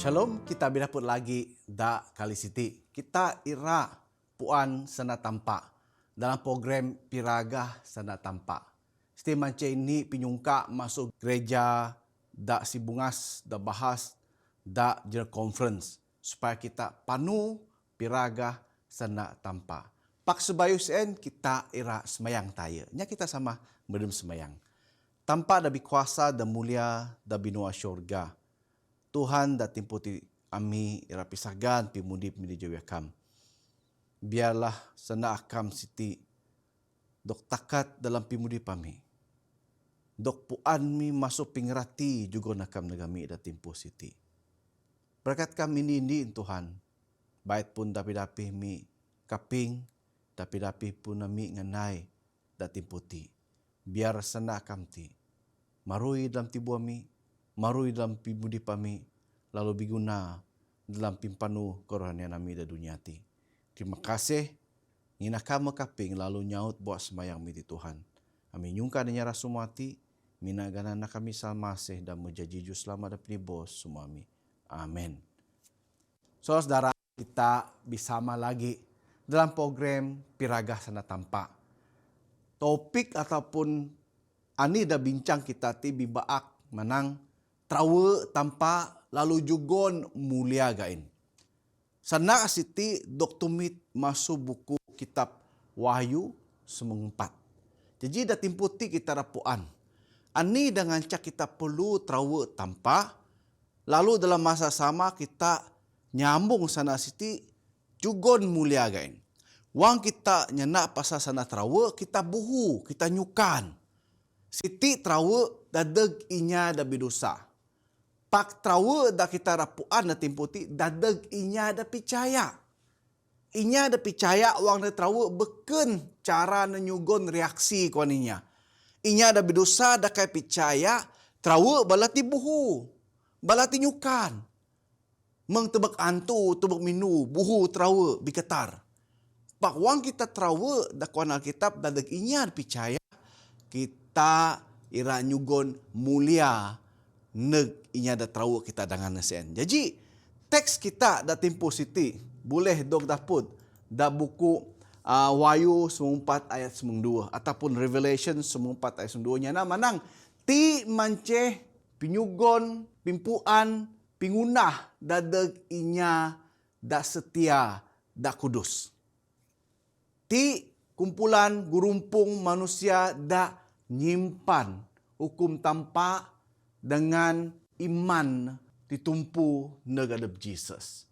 Shalom, kita berdapat lagi da kali siti. Kita ira puan sana tampak dalam program Piraga sana tampak. Siti manca ini pinyungka masuk gereja da sibungas da bahas da general conference supaya kita panu piraga sana tampak. Pak sebayu sen kita ira semayang taya. Nya kita sama medem semayang. Tanpa da kuasa da mulia da binua syurga. Tuhan da timputi ami ira pisagan pimudi pimudi jawakam. Biarlah sana akam siti dok takat dalam pimudi pami. Dok puan mi masuk pingrati juga nakam negami da timpu siti. Berkat kami ini Tuhan. Bait pun dapi-dapi mi kaping, dapi-dapi pun nami nganai da timputi. Biar sana akam ti. Marui dalam tibu ami, marui dalam pimudi pami, lalu biguna dalam pimpanu korohanian nami da dunia ti. Terima kasih, ngina kama kaping lalu nyaut buat semayang miti Tuhan. Amin nyungka dan nyara semua ti, mina ganana kami salmasih dan menjajiju selama da penibos semua mi. Amin. Saudara, kita bersama lagi dalam program Piraga Sana Tampak. Topik ataupun ani da bincang kita ti bibaak menang trawe tanpa lalu jugon mulia gain. Sana siti dok tumit masuk buku kitab Wahyu semengempat. Jadi da timputi kita rapuan. Ani dengan cak kita perlu trawe tanpa lalu dalam masa sama kita nyambung sana siti jugon mulia gain. Wang kita nyenak pasal sana trawe kita buhu, kita nyukan. Siti trawe dadeg inya da bidosa. Pak trawe da kita rapuan da timputi dadeg inya da percaya. Inya da percaya wang da trawe beken cara nyugon reaksi kuaninya. Inya da bidosa da kai percaya trawe balati buhu. Balati nyukan. Meng tebak antu, tebak minu, buhu trawe biketar. Pak wang kita trawe da kuan Alkitab dadeg inya da percaya kita ira nyugon mulia neg inya da trawe kita dengan nesen. Jadi teks kita da tempo siti boleh dok daput da buku Wahyu 4 ayat 2 ataupun Revelation 4 ayat 2 nya manang ti mance pinyugon pimpuan pingunah dadeg inya da setia da kudus. Ti kumpulan gurumpung manusia da nyimpan hukum tanpa dengan iman ditumpu negadep Jesus.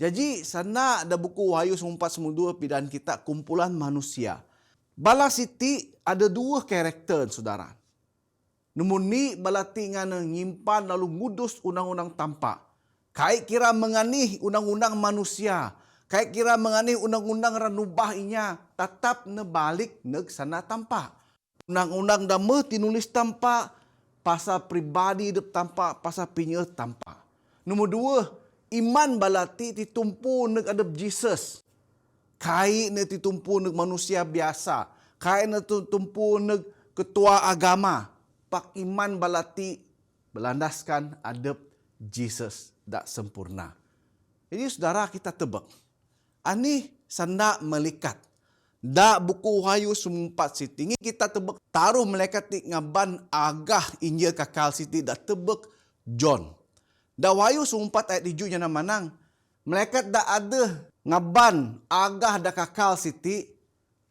Jadi sana ada buku Wahyu 4:2 pidan kita kumpulan manusia. Bala siti ada dua karakter saudara. Namun ni balati ngana nyimpan lalu ngudus undang-undang tanpa. Kai kira menganih undang-undang manusia. Kai kira menganih undang-undang ranubah inya tetap nebalik neg sana tanpa. Undang-undang dama tinulis tanpa, pasal pribadi dep tanpa, pasal pinya tanpa. Nombor dua, iman balati ditumpu neg adep Jesus. Kai ne ditumpu neg manusia biasa. Kai ne ditumpu neg ketua agama. Pak iman balati berlandaskan adep Jesus dak sempurna. Jadi saudara kita tebak. Ani sanda melikat. Da buku Wahyu 4 siti. Ini kita tebak taruh malaikat ti ngaban agah Injil kakal siti da tebak John. Da Wahyu 4 ayat 7 nya manang. Malaikat da ada ngaban agah da kakal siti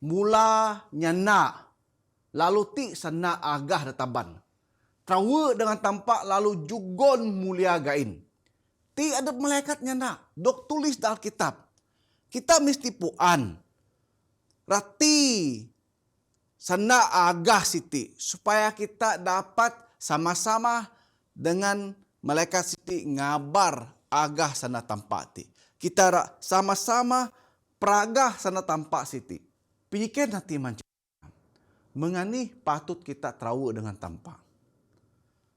mula nyana. Lalu ti sana agah da taban. Trawe dengan tampak lalu jugon mulia gain. Ti ada malaikat nyana. Dok tulis dalam Alkitab. Kita mesti puan. Rati sana agah siti supaya kita dapat sama-sama dengan malaikat siti ngabar agah sana tampak ti. Kita sama-sama peragah sana tampak siti. Pikir nanti macam mengani patut kita trawe dengan tampak.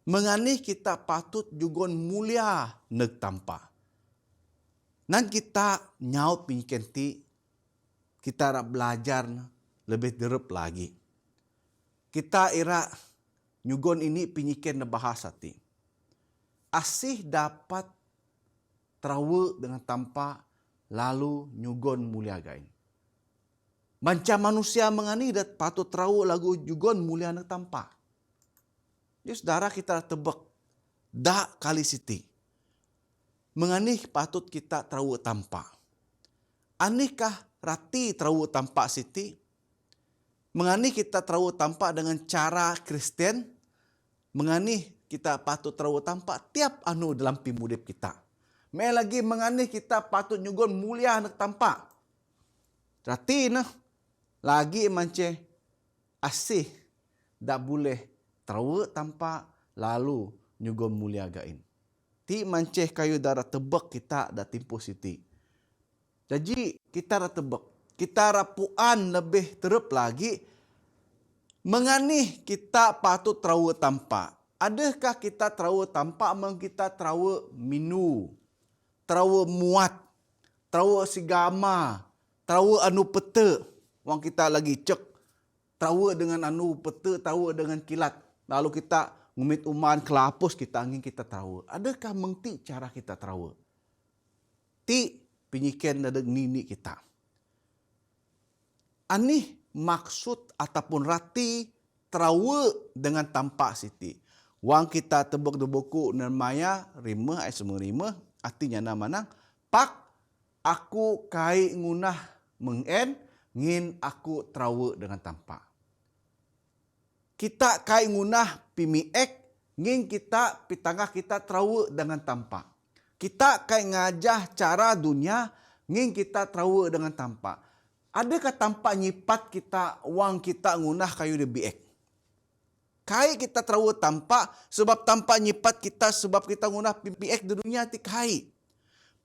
Mengani kita patut jugon mulia neg tampak. Nan kita nyaut pikir ti kita belajar lebih derep lagi. Kita ira nyugon ini pinyiken na bahasa ti. Asih dapat terawe dengan tanpa lalu nyugon mulia gain. Macam manusia mengani dat patut terawe lagu nyugon mulia nak tanpa. Jadi saudara kita tebak dak kali siti. Mengani patut kita terawe tanpa. Anikah rati terawe tanpa siti? Mengani kita terawe tanpa dengan cara Kristen? Mengani kita patut terawe tanpa tiap anu dalam pimudip kita. Me lagi mengani kita patut nyugon mulia nak tanpa. Rati nah lagi mance asih dak boleh terawe tanpa lalu nyugon mulia gain. Ti mance kayu darah tebak kita dak timpu siti. Jadi kita tebak, kita rapuan lebih terep lagi. Mengani kita patut terawe tanpa. Adakah kita terawe tanpa memang kita terawe minu, terawe muat, terawe sigama, terawe anu pete. Wang kita lagi cek, terawe dengan anu pete, terawe dengan kilat. Lalu kita ngumit uman kelapus kita ingin kita terawe. Adakah mengti cara kita terawe? Ti penyikian dadeg nini kita. Anih maksud ataupun rati terawe dengan tanpa siti. Wang kita tebak di buku Nehemia 5 ayat 5 artinya nama nang pak aku kai ngunah mengen ngin aku terawe dengan tanpa. Kita kai ngunah pimiek ngin kita pitangah kita terawe dengan tanpa. Kita kai ngajah cara dunia ngin kita terawe dengan tanpa. Adakah tanpa nyipat kita wang kita ngunah kayu de biek? Kai kita terawe tanpa sebab tanpa nyipat kita sebab kita ngunah biek di dunia ti kai.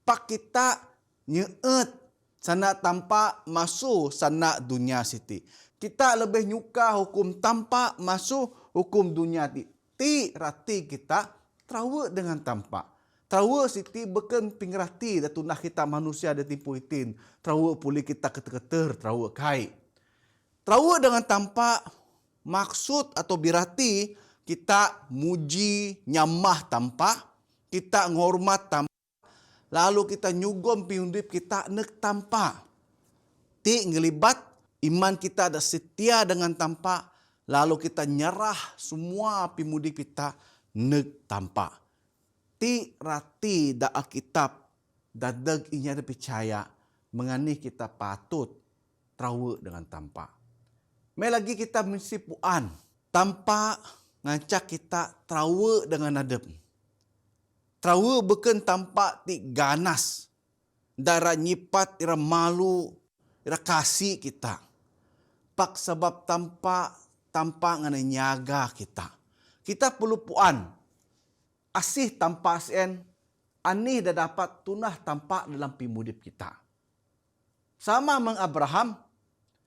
Pak kita nyeet sana tanpa masuk sana dunia siti. Kita lebih nyuka hukum tanpa masuk hukum dunia ti. Ti rati kita terawe dengan tanpa. Terawe siti beken pingrati da tunah kita manusia da tipu itin. Terawe pulih kita keter-keter terawe kai. Terawe dengan tanpa maksud atau birati kita muji nyamah tanpa, kita ngormat tanpa, lalu kita nyugom piundip kita nek tanpa. Ti ngelibat iman kita ada setia dengan tanpa, lalu kita nyerah semua pimudip kita nek tanpa. Ti rati da Alkitab dadeg inya da percaya mengani kita patut terawe dengan tanpa. Me lagi kita mesti puan tanpa ngancak kita terawe dengan adem. Terawe beken tanpa ti ganas. Dara nyipat ira malu ira kasih kita. Pak sebab tanpa ngana nyaga kita. Kita perlu puan asih tanpa sen, ani dah dapat tunah tanpa dalam pimudip kita. Sama meng Abraham,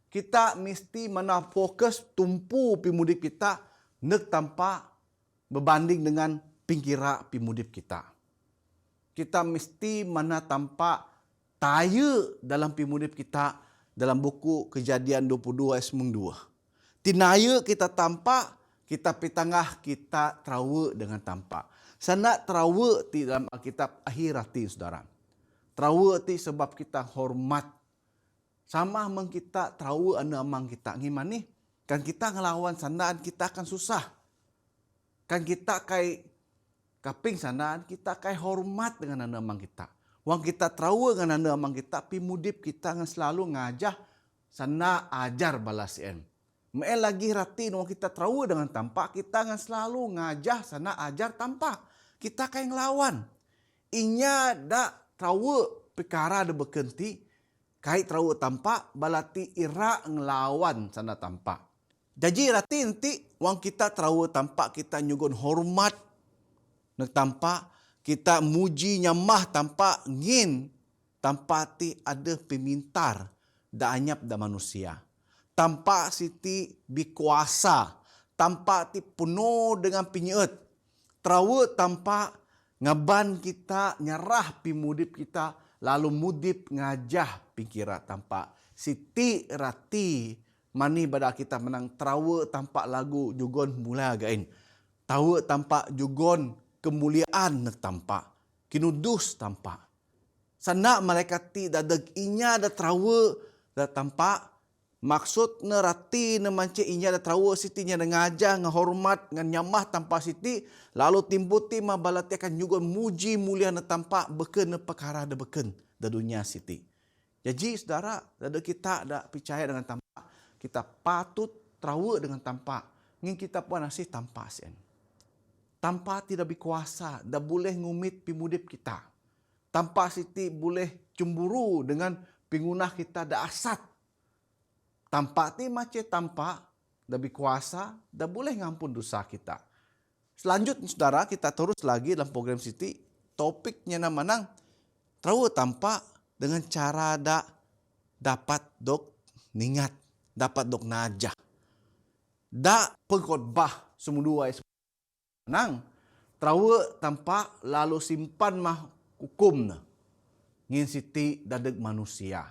kita mesti mana fokus tumpu pimudip kita nek tanpa berbanding dengan pingkira pimudip kita. Kita mesti mana tanpa taya dalam pimudip kita dalam buku Kejadian 22 ayat 2. Tinaya kita tanpa, kita pitangah kita terawe dengan tanpa. Sana terawe ti dalam Alkitab akhirati saudara. Terawe ti sebab kita hormat. Sama meng kita terawe anu amang kita. Gimana nih? Kan kita ngelawan sanaan kita akan susah. Kan kita kai kaping sanaan kita kai hormat dengan anu amang kita. Wang kita terawe dengan anu amang kita pimudip kita ngan selalu ngajah sana ajar balasien. Me lagi rati wang kita terawe dengan tanpa kita ngan selalu ngajah sana ajar tanpa. Kita kayak ngelawan. Inya da terawe perkara da bekenti. Kait terawe tanpa balati ira ngelawan sana tanpa. Jadi rati nanti wang kita terawe tanpa kita nyugun hormat nek tanpa kita muji nyamah tanpa ngin tanpa ti ada pemintar da anyap da manusia. Tanpa siti bikuasa, tanpa ti penuh dengan penyeut. Terawe tanpa ngaban kita nyerah pimudip kita lalu mudip ngajah pikira tanpa siti rati mani bada kita menang terawe tanpa lagu jugon mula gain. Tawe tanpa jugon kemuliaan tanpa kinudus tanpa. Sana malaikat ti dadag inya da trawe da tampa. Maksud na rati na manci inya da trawe siti nya ngaja ngahormat ngan nyamah tampa siti. Lalu timbuti mabalati akan juga muji mulia na tampa beken na perkara da beken da dunia siti. Jadi saudara, dada kita ada percaya dengan tampa. Kita patut trawe dengan tampa. Ngin kita pun nasih tampa sen. Tampa tidak berkuasa, dah boleh ngumit pimudip kita. Tampa siti boleh cemburu dengan pingunah kita dah asat. Tampa ti macam tampa, dah berkuasa, dah boleh ngampun dosa kita. Selanjutnya saudara, kita terus lagi dalam program siti. Topiknya nama trawe tampa dengan cara dapat dok ningat, dapat dok najah. Pengkhotbah semua nang trawe tampa lalu simpan mah hukum na. Ngin siti dadeg manusia.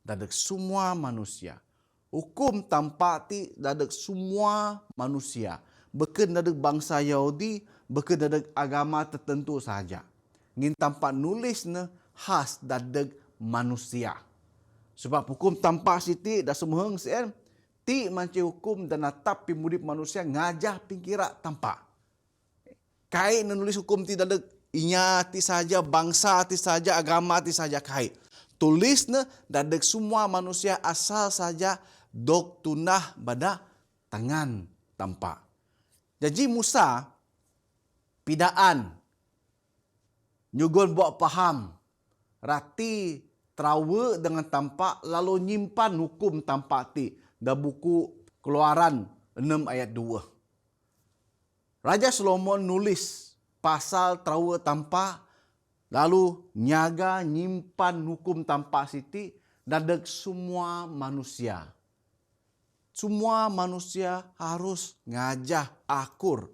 Dadeg semua manusia. Hukum tampa ti dadeg semua manusia. Beken dadeg bangsa Yahudi, beken dadeg agama tertentu saja. Ngin tampa nulis na khas dadeg manusia. Sebab hukum tampa siti dah semuheng sen ti manci hukum dan natap pimudip manusia ngajah pingkira tampa. Kai nulis hukum ti dadeg inya ti saja, bangsa ti saja, agama ti saja kai. Tulis na dadeg semua manusia asal saja dok tunah bada tangan tampa. Jadi Musa pidaan nyugon buat paham rati trawe dengan tampa lalu nyimpan hukum tampa ti da buku Keluaran 6 ayat 2. Raja Solomon nulis pasal trawe tampa lalu nyaga nyimpan hukum tampa siti dadeg semua manusia. Semua manusia harus ngajah akur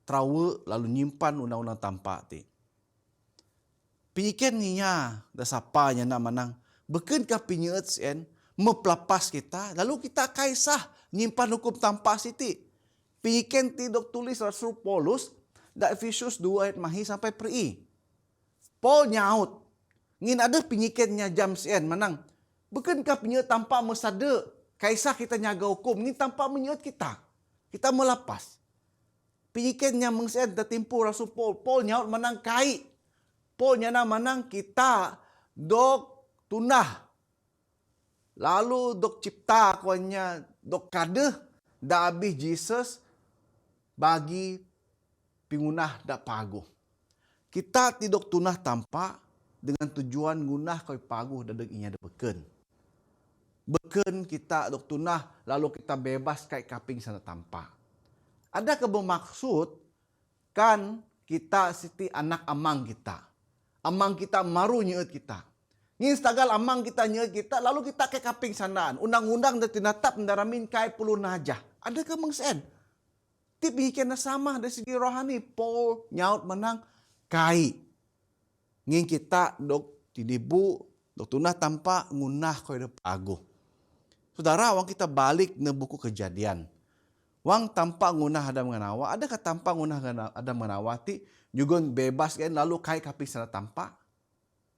trawe lalu nyimpan undang-undang tampa ti. Piken niya da sapa nya na manang beken ka pinyeut sen mepelapas kita lalu kita kaisah nyimpan hukum tampa siti. Piken ti dok tulis Rasul Paulus da Efesus 2 ayat mahi sampai peri. Paul nyaut ngin ada pinyikennya jam sen manang beken ka pinyeut tampa mesade kaisah kita nyaga hukum ngin tampa menyeut kita melapas. Pinyikennya mengsen tertimpu Rasul Paul nyaut manang kai. Paul nyana manang kita dok tunah. Lalu dok cipta kuanya dok kadeh da abih Jesus bagi pingunah da paguh. Kita tidak tunah tampa dengan tujuan ngunah koi paguh dadeg inya da beken. Beken kita dok tunah lalu kita bebas kai kaping sana tampa. Ada bermaksud kan kita siti anak amang kita. Amang kita maru nyeut kita. Ngin stagal amang kita nyeut kita lalu kita kai kaping sanaan. Undang-undang da tinatap ndaramin kai puluh najah. Ada ke mengsen? Tip na sama dari segi rohani. Paul nyaut menang kai. Ngin kita dok tidibu, dok tunah tanpa ngunah koi da paguh. Saudara, wang kita balik na buku Kejadian. Wang tanpa ngunah ada menganawa, adakah tanpa ngunah ada menawati, nyugon bebas kan lalu kai kaping sana tanpa?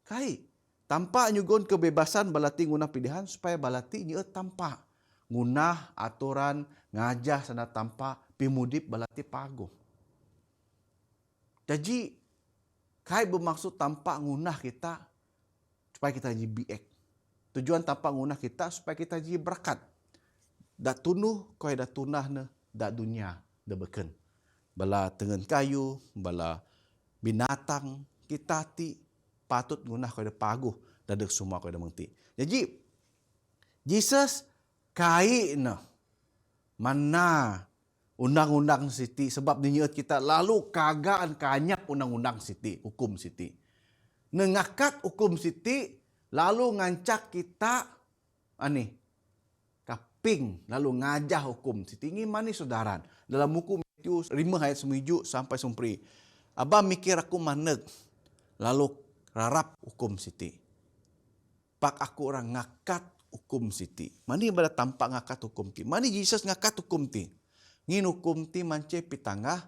Kai. Tanpa nyugon kebebasan balati ngunah pilihan supaya balati nyeut tanpa. Ngunah aturan ngajah sana tanpa pimudip balati paguh. Jadi kai bermaksud tanpa ngunah kita supaya kita jadi biek. Tujuan tanpa ngunah kita supaya kita jadi berkat. Da tunuh koi da tunah ne da dunia da beken. Bala tengen kayu, bala binatang kita ti patut ngunah koi da paguh dadeg semua koi da mengti. Jadi Jesus kai na mana undang-undang siti sebab dinyeut kita lalu kagaan kanyap undang-undang siti, hukum siti. Nengakat hukum siti lalu ngancak kita kaping lalu ngajah hukum siti ngi mani saudaran. Dalam buku Matius 5 ayat 7 sampai 10. Aba mikir aku maneg lalu rarap hukum siti. Pak aku orang ngakat hukum siti. Mani bada tampak ngakat hukum ti. Mani Jesus ngakat hukum ti. Ngin hukum ti mance pitangah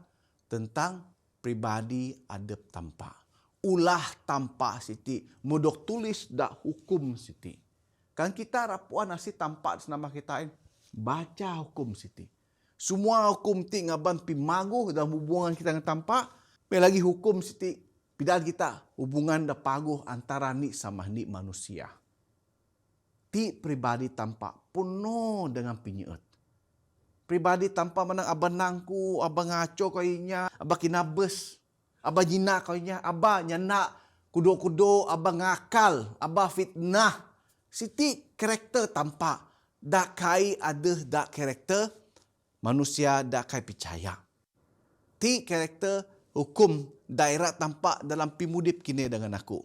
tentang pribadi adep tampa. ulah tampa siti, mudok tulis dak hukum siti. Kan kita rapuan nasi tampa nama kita baca hukum siti. Semua hukum ti ngaban pimagu dalam hubungan kita dengan tampa, lagi hukum siti pidal kita hubungan da paguh antara ni sama ni manusia. Ti pribadi tampa penuh dengan pinyeut. Pribadi tanpa menang abang nangku, abang ngaco kainya, abang kinabes, abang jina kainya, abang nyana kudo-kudo, abang ngakal, abang fitnah. Siti karakter tampa. Dak kai ada dak karakter manusia dak kai percaya. Ti karakter hukum daerah tampa dalam pimudip kini dengan aku.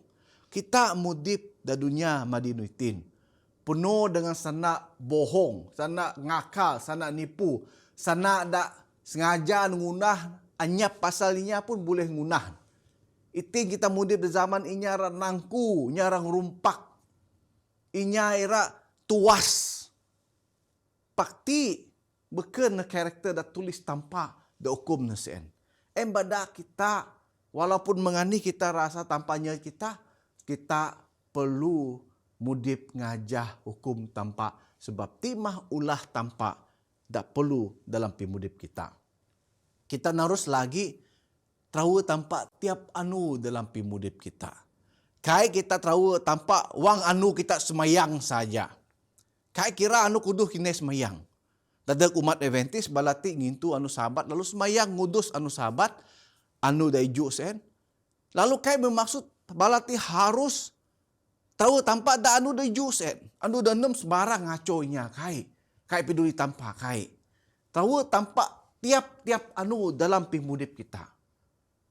Kita mudip da dunia madinuitin. Penuh dengan sana bohong, sana ngakal, sana nipu, sana dak sengaja ngunah, anyap pasalnya pun boleh ngunah. Itu kita mudip di zaman inya nangku, nyarang rumpak. Inya era tuas. Pakti beken karakter dak tulis tanpa dak hukum nasien. Embada kita walaupun mengani kita rasa tampanya kita perlu mudip ngajah hukum tampa sebab timah ulah tampa dak perlu dalam pimudip kita. Kita narus lagi tahu tampa tiap anu dalam pimudip kita. Kai kita tahu tampa wang anu kita semayang saja. Kai kira anu kuduh kini semayang. Dadak umat Adventist balati ngintu anu sabat lalu semayang ngudus anu sabat anu daiju sen. Lalu kai bermaksud balati harus tahu tanpa da anu da jusen, anu da nem sebarang ngaconya kai peduli tanpa kai. Tahu tanpa tiap-tiap anu dalam pimudip kita.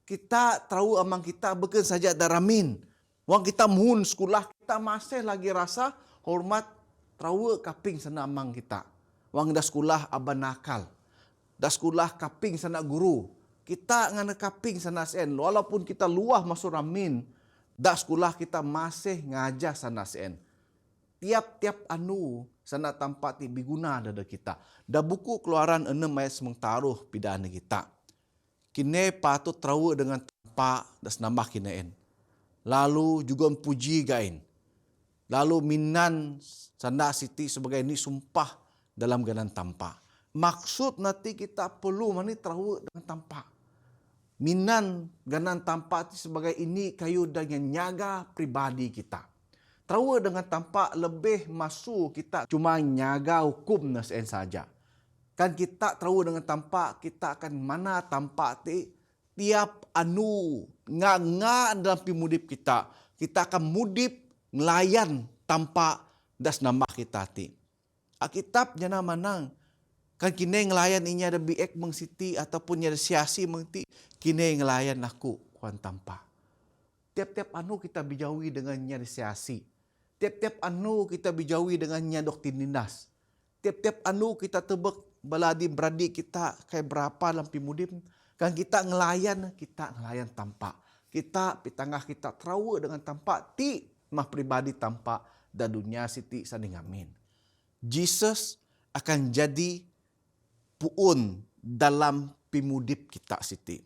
Kita tahu amang kita beken saja daramin. Wang kita mun sekolah kita masih lagi rasa hormat tahu kaping sana amang kita. Wang da sekolah aban nakal. Da sekolah kaping sana guru. Kita ngana kaping sana sen walaupun kita luah masuk ramin. Da sekolah kita masih ngajah sana sen. Tiap-tiap anu sana tampak ti biguna dada kita. Da buku Keluaran 6 ayat semengtaruh pidana kita. Kine patut tahu dengan tampak das nambah kinain. Lalu juga puji gain. Lalu minan sana siti sebagai ni sumpah dalam ganan tampak. Maksud nanti kita perlu mani tahu dengan tampak. Minan ganan tampak sebagai ini kayu dengan nyaga pribadi kita. Tahu dengan tampak lebih masuk kita cuma nyaga hukum nasen saja. Kan kita tahu dengan tampak kita akan mana tampak tiap anu nga dalam pimudip kita. Kita akan mudip ngelayan tampak das nama kita ti. Alkitab jana manang. Kan kini ngelayan inya ada biek mengsiti ataupun ada siasi mengti. Kini ngelayan aku kuan tanpa. Tiap-tiap anu kita bijawi dengan nya siasi. Tiap-tiap anu kita bijawi dengan nya doktrin dinas. Tiap-tiap anu kita tebek baladi beradi kita kayak berapa dalam pimudip. Kan kita ngelayan tanpa. Kita pitangah kita terawa dengan tanpa ti mah pribadi tanpa dan dunia siti saning amin. Jesus akan jadi puun dalam pimudip kita siti.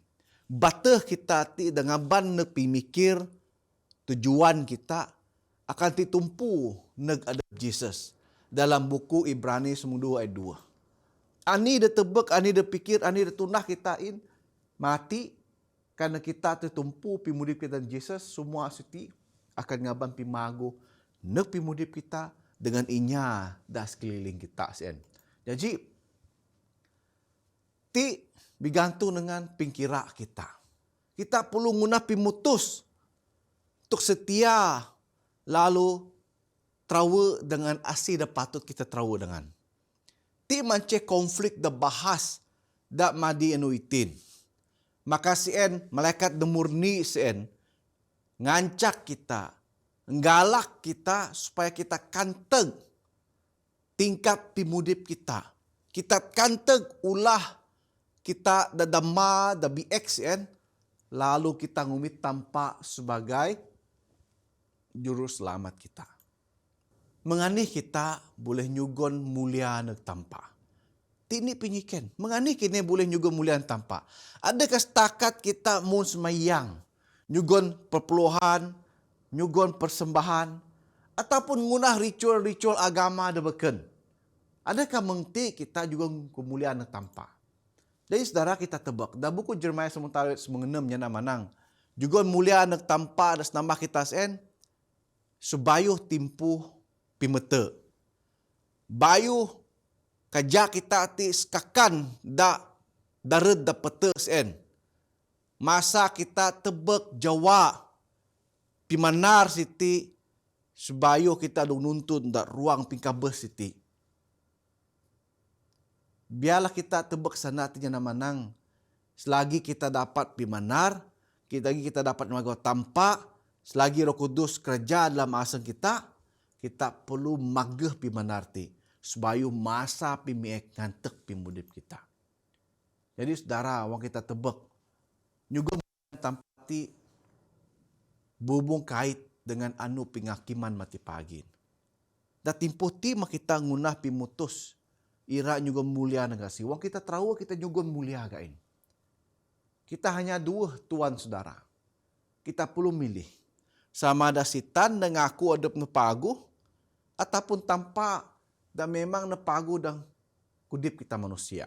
Batah kita ti dengan ban pimikir tujuan kita akan ditumpu neg ada Jesus dalam buku Ibrani 10 ayat 2. Ani de tebek, ani de pikir, ani de tunah kita mati karena kita tertumpu pimudip kita dan Jesus semua siti akan ngaban pimago neg pimudip kita dengan inya das keliling kita sen. Jadi ti bigantung dengan pingkira kita. Kita perlu guna pimutus untuk setia lalu trawe dengan asih da patut kita trawe dengan. Ti mance konflik da bahas da madi anuitin. Maka sien malaikat demurni sien ngancak kita, nggalak kita supaya kita kanteg tingkat pimudip kita. Kita kanteg ulah kita da dama da BXN lalu kita ngumit tanpa sebagai juru selamat kita. Menganih kita boleh nyugon mulia neg tanpa. Tini pinyiken. Menganih kini boleh nyugon mulia tanpa. Adakah setakat kita mun semayang nyugon perpuluhan, nyugon persembahan, ataupun ngunah ritual-ritual agama ada beken. Adakah mengti kita juga kemuliaan tanpa? Jadi saudara kita tebak, da buku Jeremia sementara mengenamnya nama nang. Juga mulia anak tanpa atas nama kita sen, sebayuh timpuh pimete. Bayuh kajak kita ti sekakan dared da pete sen. Masa kita tebak Jawa pimanar siti sebayuh kita dong nuntun da ruang pingkabes siti. Biarlah kita tebak sana tinya nama nang. Selagi kita dapat pimanar, kita dapat magawa tampa, selagi Roh Kudus kerja dalam asal kita perlu mageh pimanar ti. Sebayu masa pimiek ngantek pimudip kita. Jadi saudara, wang kita tebak, juga tampa ti bubung kait dengan anu pingakiman mati pagin. Da timpo ti makita ngunah pimutus. Ira juga mulia negasi. Wang kita tahu kita juga mulia gain. Kita hanya dua tuan saudara. Kita perlu milih. Sama ada sitan dan ngaku adep nepagu. Ataupun tanpa dan memang nepagu dan kudip kita manusia.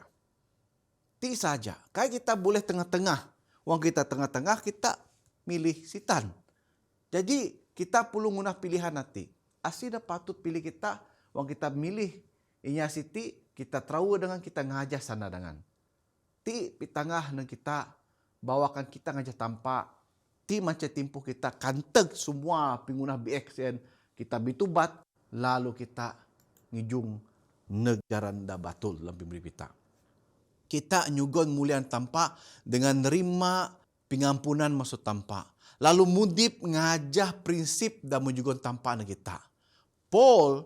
Ti saja. Kayak kita boleh tengah-tengah. Wang kita tengah-tengah kita milih sitan. Jadi kita perlu ngunah pilihan nanti. Asli dah patut pilih kita. Wang kita milih inya siti. Kita tahu dengan kita ngajah sana dengan. Ti pitangah dan kita bawakan kita ngajah tanpa. Ti macam timpu kita kanteg semua pengguna BXN. Kita bitubat. Lalu kita ngijung negara da batul dalam pemberi kita. Kita nyugon mulian tanpa dengan nerima pengampunan maksud tanpa. Lalu mudip ngajah prinsip dan menyugon tanpa na kita. Paul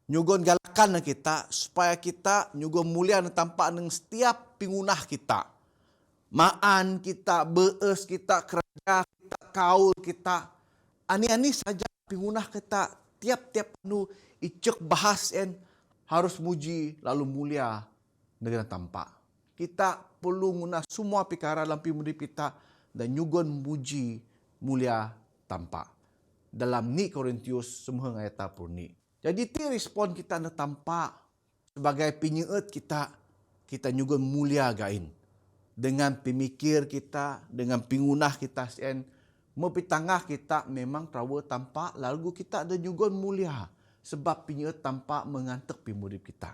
nyugon galakan na kita supaya kita nyugon mulia na tampak ng setiap pingunah kita. Maan kita, bees kita, kerja kita, kaul kita. Ani-ani saja pingunah kita. Tiap-tiap anu icek bahas harus muji lalu mulia dengan tampak. Kita perlu nguna semua perkara dalam pimudip kita dan nyugon muji mulia tampak. Dalam ni Korintius semua ayat purni. Jadi ti respon kita na tampak sebagai penyeut kita juga mulia gain. Dengan pemikir kita, dengan pingunah kita sen, mepitangah kita memang trawa tampak lalu kita ada juga mulia sebab penyeut tampak mengantek pimudip kita.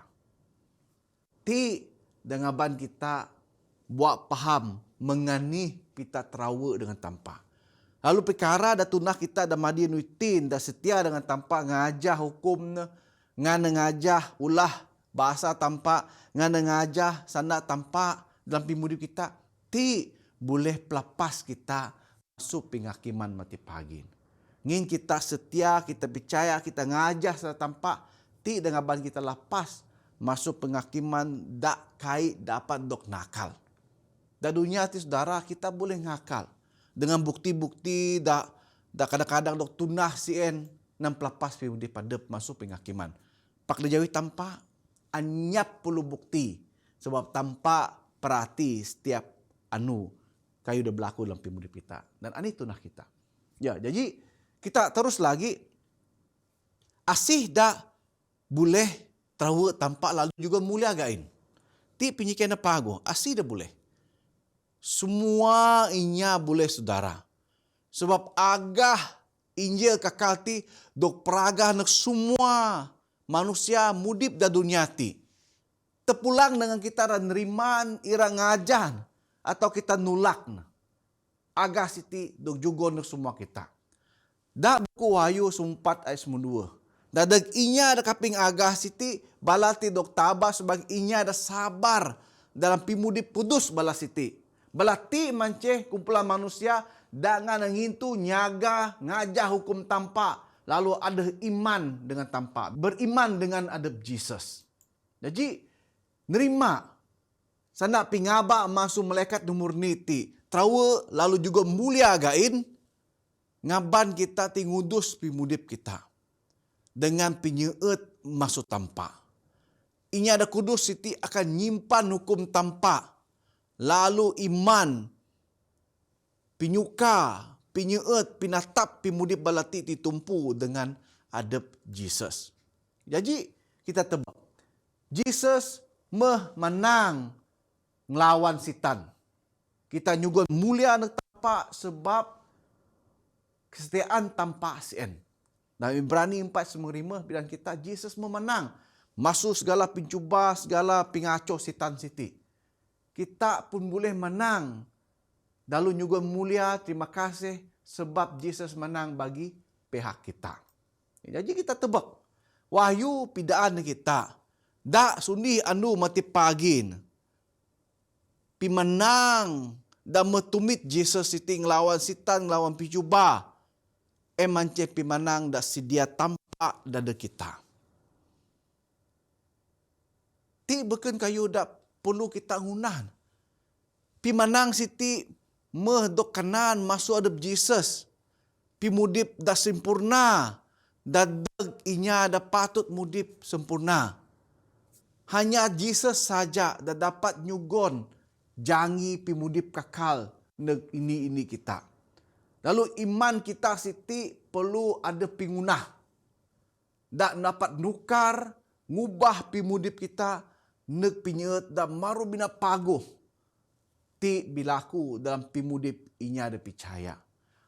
Ti dengan ban kita buat paham mengani kita trawa dengan tampak. Lalu perkara dah tunah kita dah madi nuitin dah setia dengan tampak ngajah hukum ngan ngajah ulah bahasa tampak ngan ngajah sana tampak dalam pimudip kita ti boleh pelapas kita masuk penghakiman mati pagin. Ngin kita setia, kita percaya, kita ngajah sana tampak ti dengan ban kita lapas masuk penghakiman dak kai dapat dok nakal. Da dunia ti saudara kita boleh ngakal. Dengan bukti-bukti dah kadang-kadang dok tunah sien nam pelapas pi di padep masuk penghakiman. Pak dejawi tanpa anyap puluh bukti sebab tanpa perhati setiap anu kayu dah berlaku dalam pimudip kita dan ani tunah kita. Ya, jadi kita terus lagi asih dah boleh tahu tanpa lalu juga mulia gain. Ti penyikian pago asih dah boleh. Semua inya boleh saudara. Sebab agah injil kakal ti dok peragah nak semua manusia mudip da dunia ti. Tepulang dengan kita dan neriman ira ngajan atau kita nulak. Agah siti dok juga nak semua kita. Da buku Wahyu 4 ayat 2. Dadag inya ada kaping agah siti balati dok tabah sebagai inya ada sabar dalam pimudip kudus balas siti. Belati manceh kumpulan manusia dengan ngintu nyaga ngajah hukum tanpa. Lalu ada iman dengan tanpa. Beriman dengan adab Jesus. Jadi nerima. Sana pingaba masuk malaikat numur niti. Trawa lalu juga mulia gain. Ngaban kita tingudus pimudip kita. Dengan penyeut masuk tanpa. Inya ada kudus siti akan nyimpan hukum tanpa. Lalu iman, pinyuka, pinyeut, pinatap, pimudip balati titumpu dengan adep Jesus. Jadi kita tebak, Jesus menang ngelawan sitan. Kita nyugun mulia nak tampak sebab kesetiaan tanpa sien. Dalam Ibrani 4:5 bilang kita Jesus memenang masuk segala pencuba, segala pingaco sitan siti. Kita pun boleh menang. Lalu juga mulia, terima kasih sebab Jesus menang bagi pihak kita. Jadi kita tebak. Wahyu pidaan kita. Dak sundi anu mati pagin. Pimenang dan metumit Jesus siti ngelawan sitan, ngelawan picuba. Emance pimenang dak sedia tampak dada kita. Ti beken kayu dak perlu kita ngunan. Pimenang siti dok kanan masuk adep Jesus. Pimudip dah sempurna. Dadag inya dah patut mudip sempurna. Hanya Jesus saja dah dapat nyugon jangi pimudip kakal neg ini kita. Lalu iman kita siti perlu ada pingunah. Dak dapat nukar, ngubah pimudip kita neg pinyet dah maru bina paguh. Ti bilaku dalam pimudip inya ada percaya.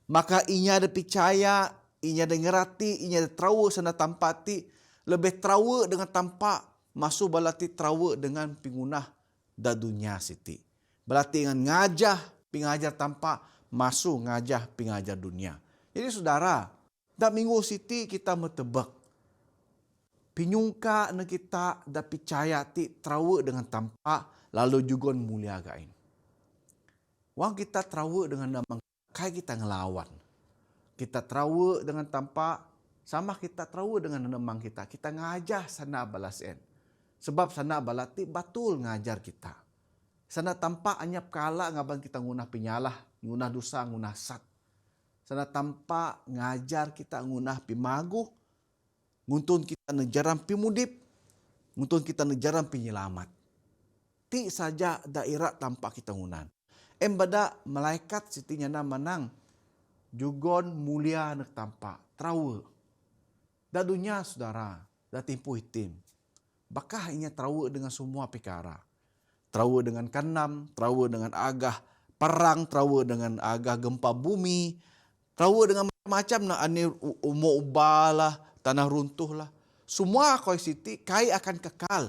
Maka inya ada percaya, inya ada ngerati, inya ada trawa sana tampati, lebih trawa dengan tampak masuk balati trawa dengan pingunah da dunia siti. Balati dengan ngajah pingajar tampak masuk ngajah pingajar dunia. Jadi saudara, da minggu siti kita metebak. Pinyungka na kita da percaya ti trawa dengan tampak lalu juga mulia gain. Wang kita terawa dengan nama kai kita ngelawan. Kita terawa dengan tampak sama kita terawa dengan nama kita. Kita ngajah sana balasen. Sebab sana balati batul ngajar kita. Sana tampak anyap kala ngaban kita ngunah penyalah, ngunah dosa, ngunah sat. Sana tampak ngajar kita ngunah pimagu, nguntun kita nejaran pimudip, nguntun kita nejaran penyelamat. Ti saja daerah tampak kita ngunan. Embada malaikat sitinya na menang jugon mulia nak tampak trawa. Da dunia saudara, da timpu hitim. Bakah inya trawa dengan semua perkara. Trawa dengan kanam, trawa dengan agah perang, trawa dengan agah gempa bumi, trawa dengan macam-macam na ane umur ubalah, tanah runtuh lah. Semua koi siti kai akan kekal.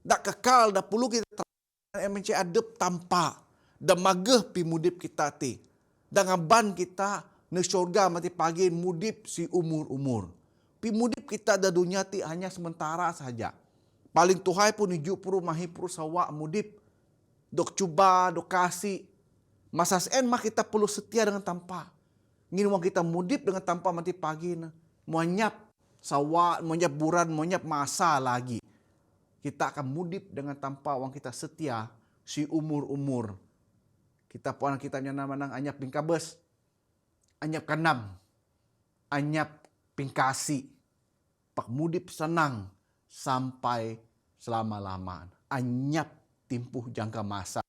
Dak kekal, dak perlu kita trawa adep tampak. Dan mageh pi mudip kita ti. Dan ngaban kita ne syurga mati pagi mudip si umur-umur. Pi mudip kita da dunia ti hanya sementara saja. Paling tuhai pun hijuk puru mahi puru sawa mudip. Dok cuba, dok kasih. Masa sen mah kita perlu setia dengan tanpa. Ngin wang kita mudip dengan tanpa mati pagi. Monyap sawa, monyap buran, monyap masa lagi. Kita akan mudip dengan tanpa wang kita setia si umur-umur. Kita puan kita nama nang anyap pingkabes, anyap kanam, anyap pingkasi, pak mudip senang sampai selama-lama. Anyap timpuh jangka masa,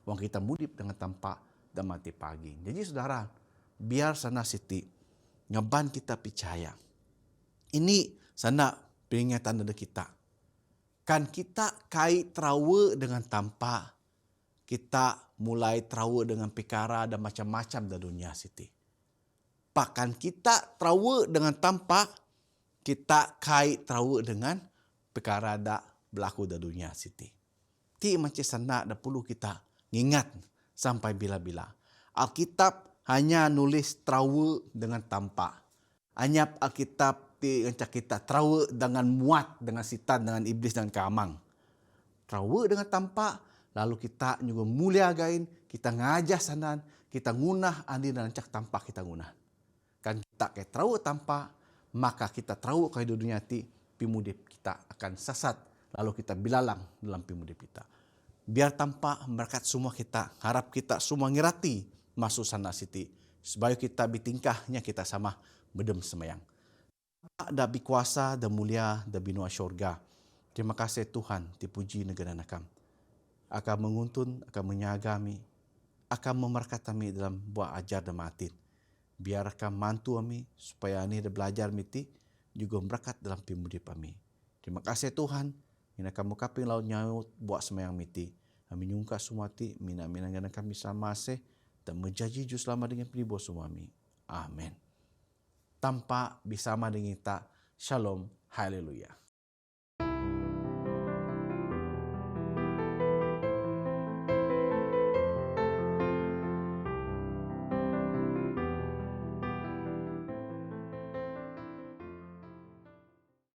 wang kita mudip dengan tanpa dan mati pagi. Jadi saudara, biar sana siti, ngeban kita percaya. Ini sana peringatan dari kita. Kan kita kait trawa dengan tanpa, kita mulai trawa dengan perkara dan macam-macam di dunia siti. Bahkan kita trawa dengan tampak, kita kait trawa dengan perkara da berlaku di dunia siti. Ti macam sana dah perlu kita ingat sampai bila-bila. Alkitab hanya nulis trawa dengan tampak. Anyap Alkitab ti ngancak kita trawa dengan muat, dengan sitan, dengan iblis, dengan kamang. Trawa dengan tampak, lalu kita juga mulia gain, kita ngajah sanan, kita ngunah andi dan cak tampak kita ngunah. Kan kita ke trawa tampak, maka kita trawa ke dunia ti pimudip kita akan sesat, lalu kita bilalang dalam pimudip kita. Biar tampak berkat semua kita, harap kita semua ngirati masuk sana siti, supaya kita bitingkahnya kita sama bedem semayang. Da bikuasa, da mulia, da binua syurga. Terima kasih Tuhan, dipuji negara nakam. Akan menguntun, akan menyagami, akan memerkatami dalam buah ajar dan matin. Biarkan mantu kami supaya ani ada belajar miti juga berkat dalam pimudi kami. Terima kasih Tuhan. Ina kamu kaping laut nyaut buat semayang miti. Kami nyungka semua ti mina kami sama se dan menjanji jus selama dengan penibo suami. Amin. Tanpa bersama dengan kita. Shalom. Haleluya.